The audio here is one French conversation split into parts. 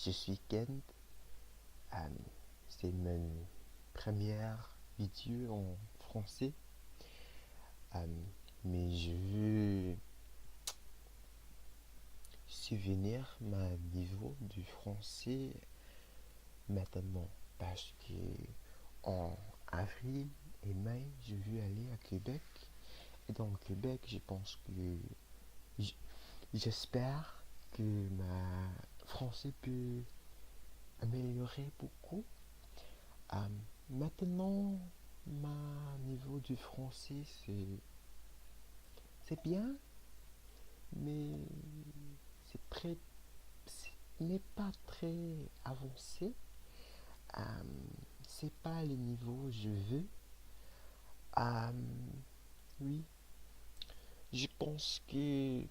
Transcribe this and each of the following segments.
je suis Kent. Euh, c'est ma première vidéo en français. Euh, mais je veux souvenir mon niveau du français maintenant. Parce que en avril et mai, je veux aller à Québec. Et dans Québec, je pense que j'espère que ma français peut améliorer beaucoup. Euh, Maintenant, mon niveau du français, c'est bien, mais c'est ce n'est pas très avancé. Euh, c'est pas le niveau que je veux. Euh, oui, je pense que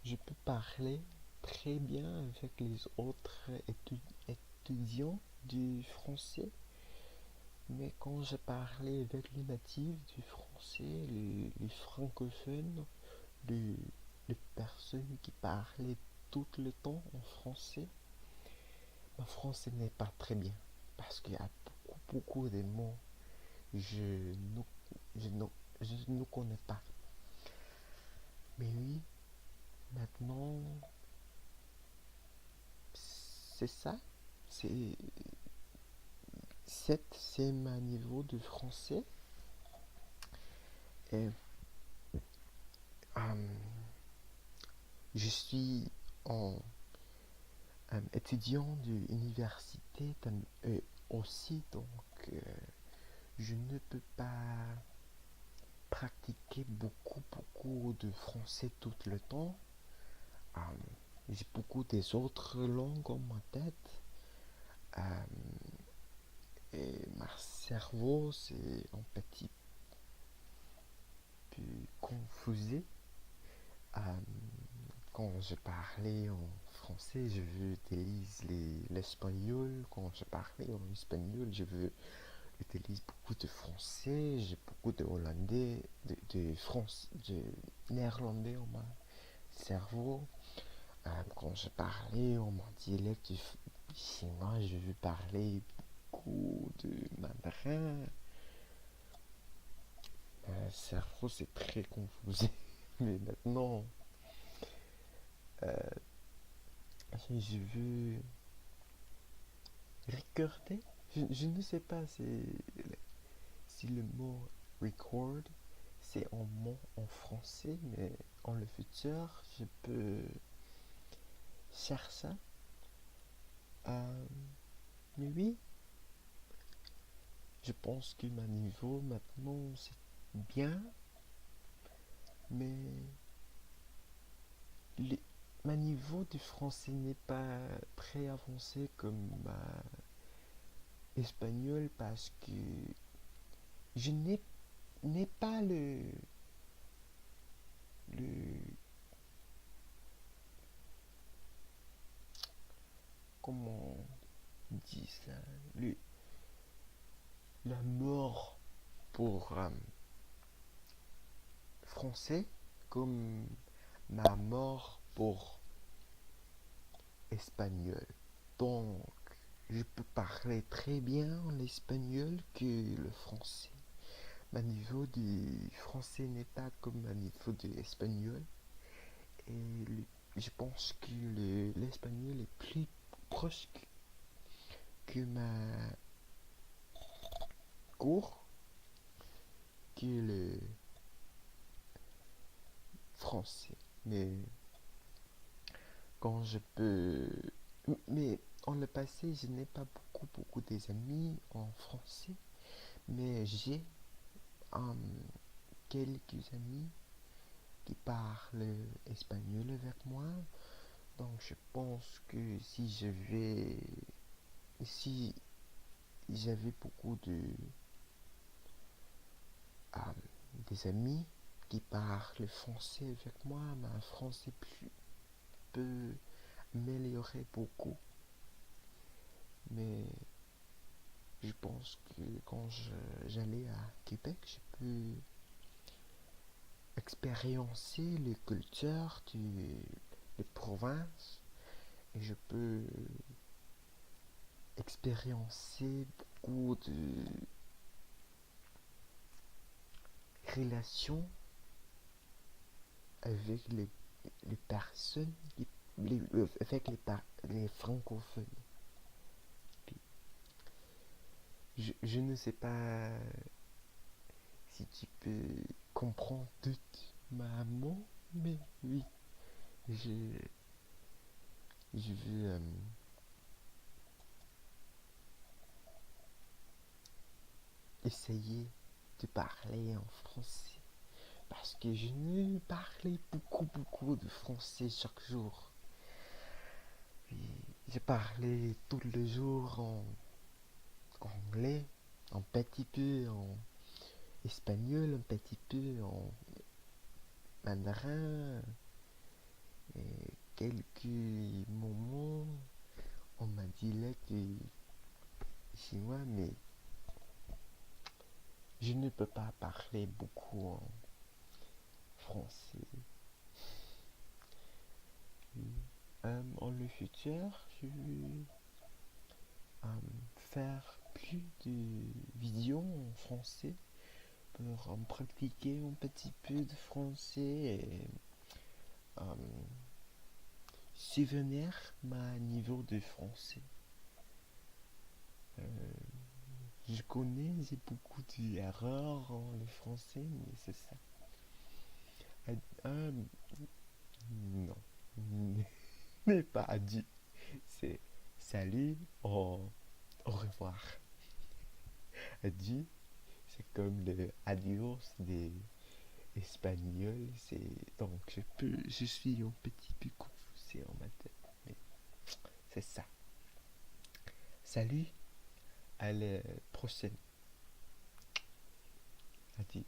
je peux parler très bien avec les autres étudiants du français. Mais quand j'ai parlé avec les natifs du français, les francophones, les, les personnes qui parlaient tout le temps en français, mon français n'est pas très bien. Parce qu'il y a beaucoup de mots je ne, je ne, je ne connais pas. Mais oui, maintenant, c'est ça. C'est, c'est mon niveau de français. Et euh, je suis en étudiant de l'université aussi, donc je ne peux pas pratiquer beaucoup de français tout le temps. Euh, j'ai beaucoup des autres langues en ma tête. Euh, et mon cerveau, c'est un petit peu confusé. Euh, Quand je parlais en français, je veux utiliser l'espagnol. Quand je parlais en espagnol, je veux utiliser beaucoup de français. J'ai beaucoup de hollandais, de néerlandais en mon cerveau. Quand je parlais en mon dialecte chinois, je veux parler beaucoup de mandarin. Mon cerveau, c'est très confusé. Mais maintenant, euh, je veux recorder. Je ne sais pas si le mot record c'est un mot en français, mais en le futur, je peux chercher ça. Euh, mais oui, je pense que mon niveau maintenant c'est bien, mais les, mon niveau de français n'est pas très avancé comme ma espagnol parce que je n'ai pas le comment on dit ça, le, la mort pour français comme ma mort pour espagnol. Donc, je peux parler très bien l'espagnol que le français. Mon niveau du français n'est pas comme mon niveau de l'espagnol. Et je pense que l'espagnol est plus proche que ma cours que le français. Mais quand je peux... Mais en le passé, je n'ai pas beaucoup des amis en français. Mais j'ai um, quelques amis qui parlent espagnol avec moi. Donc je pense que si j'avais beaucoup um, des amis qui parlent français avec moi, ma français peut améliorer beaucoup. Mais je pense que quand j'allais à Québec, je peux expériencer les cultures des provinces et je peux expériencer beaucoup de relations avec les personnes, avec les francophones. Je ne sais pas si tu peux comprendre tout ma mot, mais oui, je, je veux essayer de parler en français parce que je ne parlais beaucoup de français chaque jour. Et je parlais tous les jours en anglais, un petit peu en espagnol, un petit peu en mandarin, et quelques moments on m'a dit là que chinois, mais je ne peux pas parler beaucoup en français. En le futur, je veux faire plus de vidéos en français pour pratiquer un petit peu de français et souvenir mon niveau de français. Je connais, j'ai beaucoup d'erreurs en le français, mais c'est ça. Ah, non, n'est pas adieu. C'est salut, au revoir. Adieu, c'est comme le adios des Espagnols. Donc je suis un petit peu confusé en ma tête, mais c'est ça. Salut, à la prochaine. Adieu.